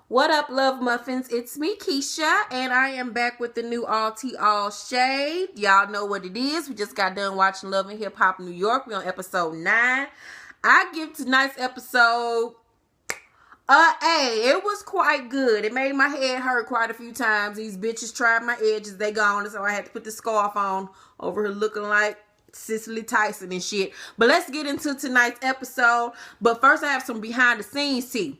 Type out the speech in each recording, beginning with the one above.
What up, love muffins? It's me, Keisha, and I am back with the new All Tea All Shade. Y'all know what it is. We just got done watching Love and Hip Hop New York. We're on episode 9. I give tonight's episode it was quite good. It made my head hurt quite a few times. These bitches tried my edges. They gone, so I had to put the scarf on over her looking like Cicely Tyson and shit. But let's get into tonight's episode. But first, I have some behind the scenes tea.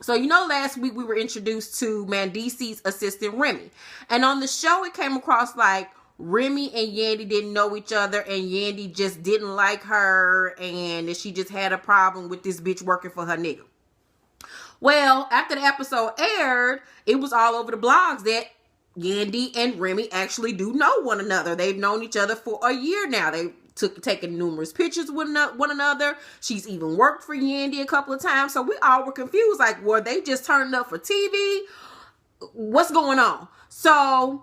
So, last week we were introduced to Mendeecees' assistant, Remy. And on the show, it came across like Remy and Yandy didn't know each other, and Yandy just didn't like her, and that she just had a problem with this bitch working for her nigga. Well, after the episode aired, it was all over the blogs that Yandy and Remy actually do know one another. They've known each other for a year now. They've taken numerous pictures with one another. She's even worked for Yandy a couple of times. So we all were confused. Like, were they just turning up for TV? What's going on? So,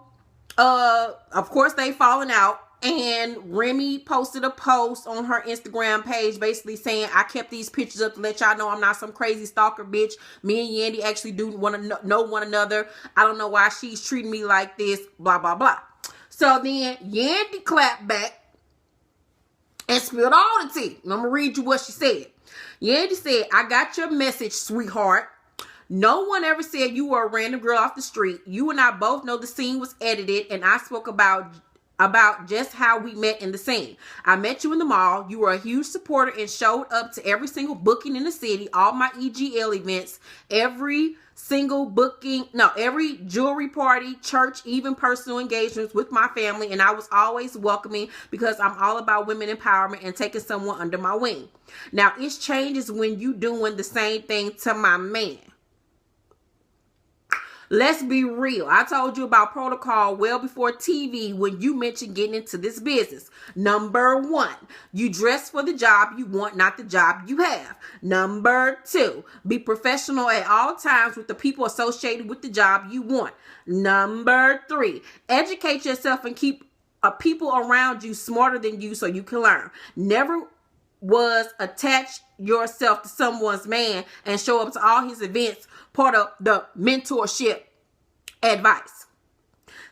of course, they fallen out. And Remy posted a post on her Instagram page basically saying, I kept these pictures up to let y'all know I'm not some crazy stalker bitch. Me and Yandy actually do want to know one another. I don't know why she's treating me like this, blah, blah, blah. So then Yandy clapped back and spilled all the tea. I'm going to read you what she said. Yandy said, I got your message, sweetheart. No one ever said you were a random girl off the street. You and I both know the scene was edited, and I spoke about just how we met in the scene. I met you in the mall. You were a huge supporter and showed up to every single booking in the city, all my EGL events, every jewelry party, church, even personal engagements with my family, and I was always welcoming because I'm all about women empowerment and taking someone under my wing. Now, it changes when you doing the same thing to my man. Let's be real. I told you about protocol well before TV when you mentioned getting into this business. Number 1, you dress for the job you want, not the job you have. Number 2, be professional at all times with the people associated with the job you want. Number 3, educate yourself and keep people around you smarter than you so you can learn. Never was attach yourself to someone's man and show up to all his events, part of the mentorship advice.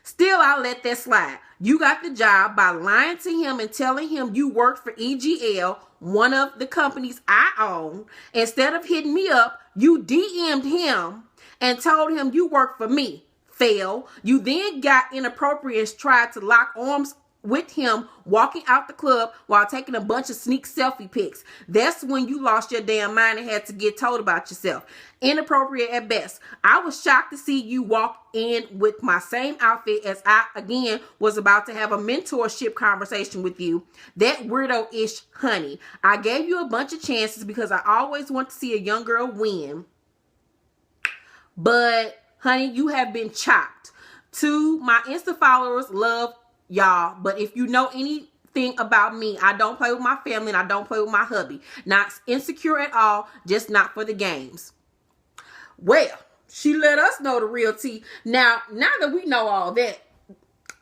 Still, I'll let that slide. You got the job by lying to him and telling him you worked for EGL, one of the companies I own. Instead of hitting me up, you DM'd him and told him you worked for me. Fail. You then got inappropriate and tried to lock arms with him walking out the club while taking a bunch of sneak selfie pics. That's when you lost your damn mind and had to get told about yourself. Inappropriate at best. I was shocked to see you walk in with my same outfit as I, again, was about to have a mentorship conversation with you. That weirdo-ish honey. I gave you a bunch of chances because I always want to see a young girl win. But, honey, you have been chopped. To my Insta followers, love y'all, but if you know anything about me, I don't play with my family and I don't play with my hubby. Not insecure at all, just not for the games. Well, she let us know the real tea. Now that we know all that,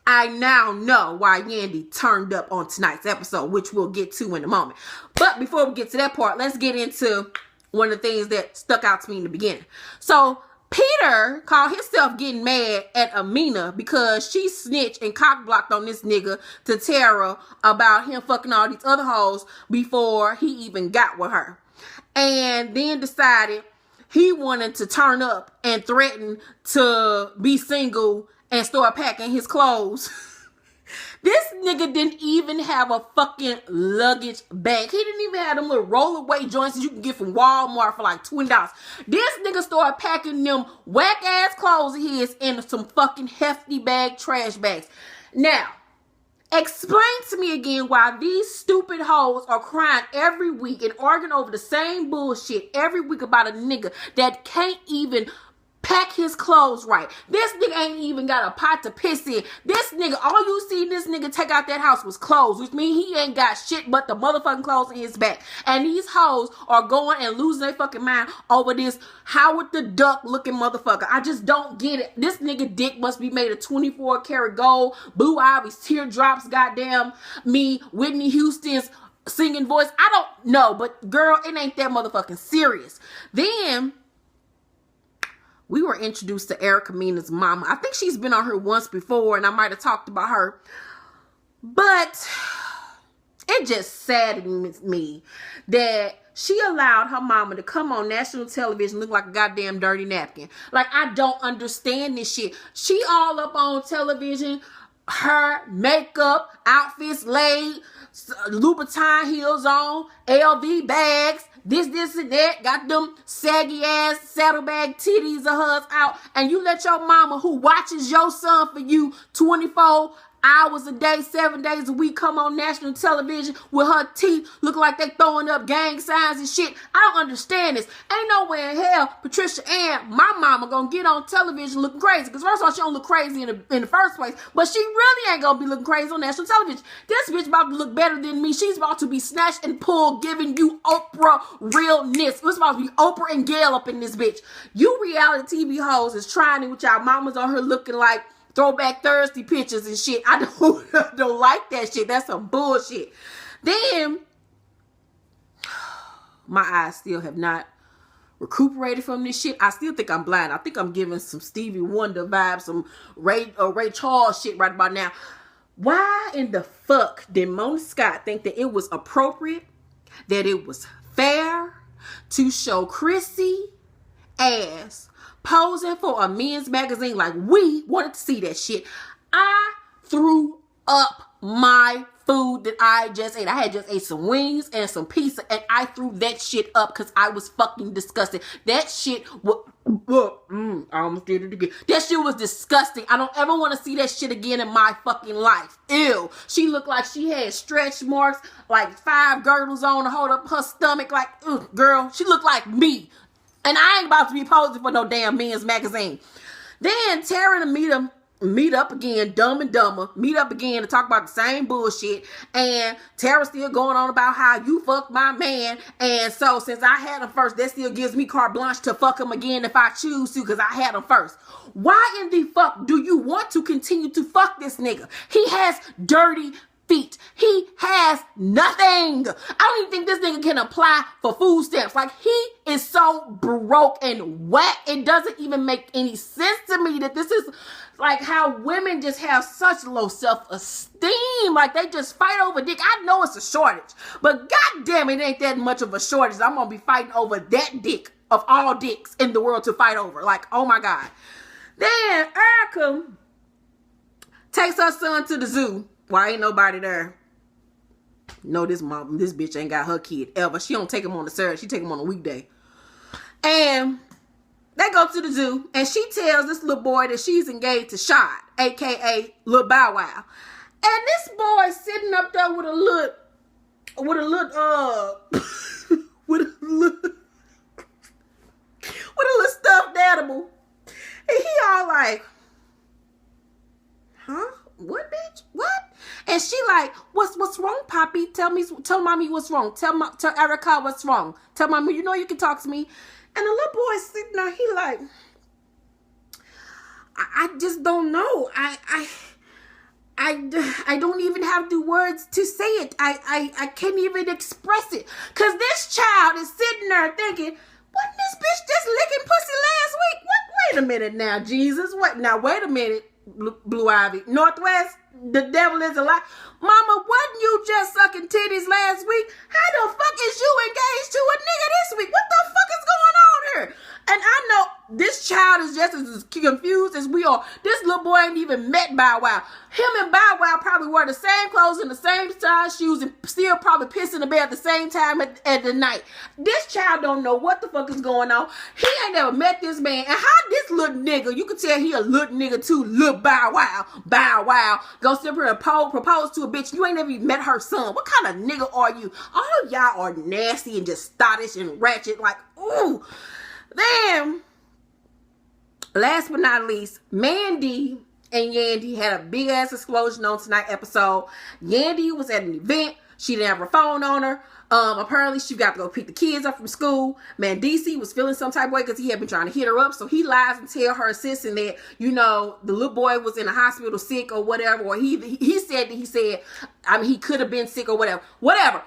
I now know why Yandy turned up on tonight's episode, which we'll get to in a moment. But before we get to that part, let's get into one of the things that stuck out to me in the beginning. So Peter called himself getting mad at Amina because she snitched and cock-blocked on this nigga to Tara about him fucking all these other hoes before he even got with her. And then decided he wanted to turn up and threaten to be single and start packing his clothes. This nigga didn't even have a fucking luggage bag. He didn't even have them little rollaway joints that you can get from Walmart for like $20. This nigga started packing them whack-ass clothes of his in some fucking hefty trash bags. Now, explain to me again why these stupid hoes are crying every week and arguing over the same bullshit every week about a nigga that can't even pack his clothes right. This nigga ain't even got a pot to piss in. This nigga, all you see this nigga take out that house was clothes, which means he ain't got shit but the motherfucking clothes in his back. And these hoes are going and losing their fucking mind over this Howard the Duck looking motherfucker. I just don't get it. This nigga dick must be made of 24 karat gold, Blue Ivy's teardrops, goddamn me, Whitney Houston's singing voice. I don't know, but girl, it ain't that motherfucking serious. Then we were introduced to Erica Mina's mama. I think she's been on here once before, and I might have talked about her. But it just saddens me that she allowed her mama to come on national television look like a goddamn dirty napkin. Like, I don't understand this shit. She all up on television, her makeup, outfits laid, Louboutin heels on, LV bags, this and that, got them saggy ass saddlebag titties of hers out, and you let your mama, who watches your son for you 24 hours a day, 7 days a week, come on national television with her teeth look like they throwing up gang signs and shit. I don't understand this. Ain't nowhere in hell Patricia and my mama gonna get on television looking crazy. Because first of all, she don't look crazy in the first place. But she really ain't gonna be looking crazy on national television. This bitch about to look better than me. She's about to be snatched and pulled, giving you Oprah realness. It's about to be Oprah and Gail up in this bitch. You reality TV hoes is trying it with y'all mamas on her looking like Throwback Thursday pictures and shit. I don't like that shit. That's some bullshit. Then, my eyes still have not recuperated from this shit. I still think I'm blind. I think I'm giving some Stevie Wonder vibes, some Ray Charles shit right about now. Why in the fuck did Mona Scott think that it was appropriate, that it was fair to show Chrissy ass posing for a men's magazine? Like, we wanted to see that shit. I threw up my food that I just ate. I had just ate some wings and some pizza, and I threw that shit up because I was fucking disgusted. That shit was, I almost did it again. That shit was disgusting. I don't ever want to see that shit again in my fucking life. Ew. She looked like she had stretch marks, like 5 girdles on to hold up her stomach. Like, girl, she looked like me. And I ain't about to be posing for no damn men's magazine. Then Tara and Amina meet up again, Dumb and Dumber, meet up again to talk about the same bullshit. And Tara's still going on about how you fucked my man. And so since I had him first, that still gives me carte blanche to fuck him again if I choose to, because I had him first. Why in the fuck do you want to continue to fuck this nigga? He has dirty feet. He has nothing. I don't even think this nigga can apply for food stamps. Like, he is so broke and whack. It doesn't even make any sense to me that this is like how women just have such low self-esteem. Like, they just fight over dick. I know it's a shortage, but goddamn, it ain't that much of a shortage. I'm gonna be fighting over that dick of all dicks in the world to fight over. Like, oh my God. Then Erica takes her son to the zoo. Why ain't nobody there? No, this bitch ain't got her kid ever. She don't take him on a Saturday. She take him on a weekday. And they go to the zoo, and she tells this little boy that she's engaged to Shad, aka Lil Bow Wow. And this boy sitting up there with a little stuffed animal, and he all like, huh? What, bitch? What? And she like, what's wrong, Poppy? Tell mommy what's wrong. Tell Erica what's wrong. Tell mommy, you know you can talk to me. And the little boy sitting there, he like, I just don't know. I don't even have the words to say it. I can't even express it. Cause this child is sitting there thinking, wasn't this bitch just licking pussy last week? What? Wait a minute now, Jesus. What? Now, wait a minute. Blue Ivy. Northwest, the devil is a lie. Mama, wasn't you just sucking titties last week? How the fuck is you engaged to a nigga this week? What the fuck is going on here? And I know this child is just as confused as we are. This little boy ain't even met Bow Wow. Him and Bow Wow probably wear the same clothes and the same size shoes and still probably piss in the bed at the same time at the night. This child don't know what the fuck is going on. He ain't never met this man. And how this little nigga, you can tell he a little nigga too, little Bow Wow. Bow Wow. Go sit here and propose to a bitch. You ain't never even met her son. What kind of nigga are you? All of y'all are nasty and just stoddish and ratchet. Like, ooh. Then, last but not least, Mandy and Yandy had a big ass explosion on tonight's episode. Yandy was at an event. She didn't have her phone on her. Apparently she got to go pick the kids up from school. Mendeecees was feeling some type of way because he had been trying to hit her up. So he lies and tell her assistant that, you know, the little boy was in the hospital sick or whatever. Or he said, I mean, he could have been sick or whatever. Whatever.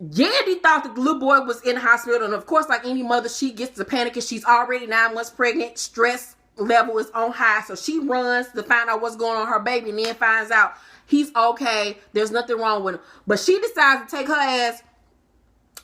Yandy thought that the little boy was in the hospital, and of course, like any mother, she gets to panic, and she's already 9 months pregnant. Stress level is on high, so she runs to find out what's going on with her baby, and then finds out he's okay. There's nothing wrong with him, but she decides to take her ass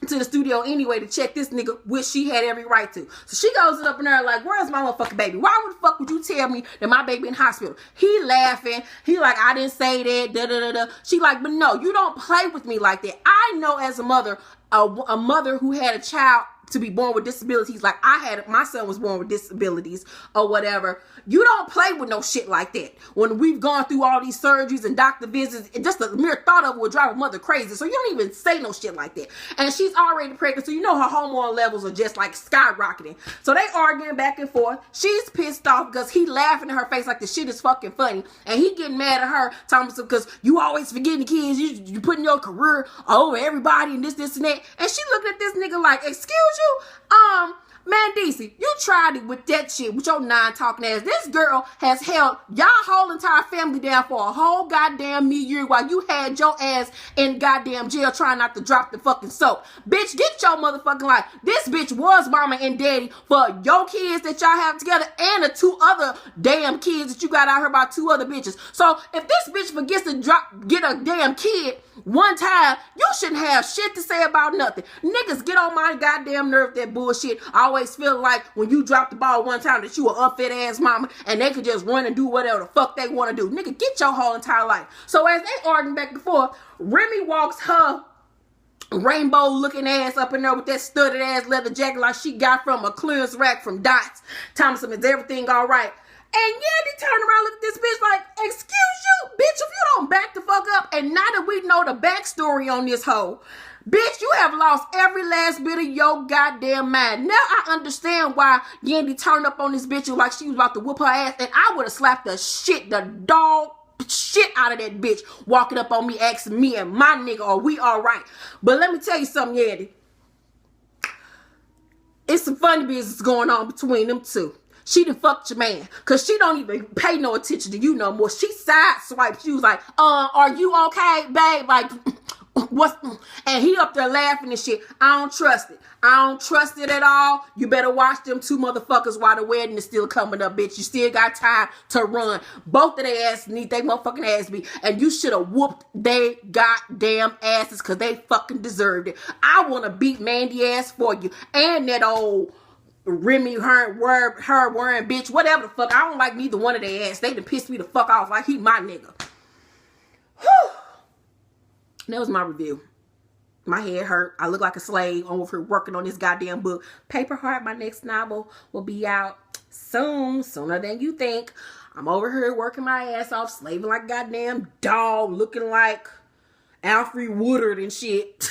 to the studio anyway to check this nigga, which she had every right to. So she goes up in there like, where's my motherfucking baby? Why the fuck would you tell me that my baby in hospital? He laughing. He like, I didn't say that. Da, da, da, da. She like, but no, you don't play with me like that. I know as a mother, a mother who had a child to be born with disabilities, like my son was born with disabilities or whatever. You don't play with no shit like that. When we've gone through all these surgeries and doctor visits, and just the mere thought of it would drive a mother crazy. So you don't even say no shit like that. And she's already pregnant, so you know her hormone levels are just like skyrocketing. So they arguing back and forth. She's pissed off because he laughing in her face like the shit is fucking funny, and he getting mad at her, talking because you always forgetting the kids, you putting your career over everybody and this and that. And she looking at this nigga like, excuse you? Mendeecees, you tried it with that shit with your non-talking ass. This girl has held y'all whole entire family down for a whole goddamn year while you had your ass in goddamn jail trying not to drop the fucking soap. Bitch, get your motherfucking life. This bitch was mama and daddy for your kids that y'all have together and the 2 other damn kids that you got out here by 2 other bitches. So if this bitch forgets to get a damn kid one time, you shouldn't have shit to say about nothing. Niggas get on my goddamn nerve that bullshit. I always feel like when you drop the ball one time that you an unfit ass mama and they could just run and do whatever the fuck they want to do. Nigga, get your whole entire life. So as they arguing back and forth, Remy walks her rainbow looking ass up in there with that studded ass leather jacket like she got from a clearance rack from Dots. Thompson, is everything all right? And Yandy turned around, looked at this bitch like, excuse you, bitch, if you don't back the fuck up, and now that we know the backstory on this hoe, bitch, you have lost every last bit of your goddamn mind. Now I understand why Yandy turned up on this bitch like she was about to whoop her ass, and I would have slapped the dog shit out of that bitch walking up on me asking me and my nigga, are we all right? But let me tell you something, Yandy. It's some funny business going on between them two. She done fucked your man, cause she don't even pay no attention to you no more. She sideswiped. She was like, are you okay, babe? Like, what's, and he up there laughing and shit. I don't trust it. I don't trust it at all. You better watch them 2 motherfuckers while the wedding is still coming up, bitch. You still got time to run. Both of their asses need they motherfucking ass beat. And you should have whooped they goddamn asses, cause they fucking deserved it. I want to beat Mandy ass for you. And that old Remy, her wearing bitch, whatever the fuck. I don't like neither one of their ass. They done pissed me the fuck off like he my nigga. Whew. That was my review. My head hurt. I look like a slave. I'm over here working on this goddamn book. Paper Heart, my next novel, will be out soon, sooner than you think. I'm over here working my ass off, slaving like a goddamn dog, looking like Alfred Woodard and shit.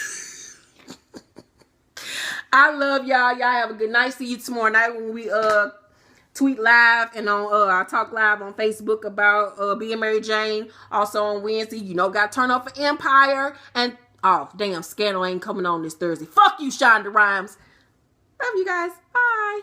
I love y'all. Y'all have a good night. See you tomorrow night when we tweet live and on I talk live on Facebook about being Mary Jane. Also on Wednesday, you know, got to turn off for Empire. And oh damn, Scandal ain't coming on this Thursday. Fuck you, Shonda Rhimes. Love you guys. Bye.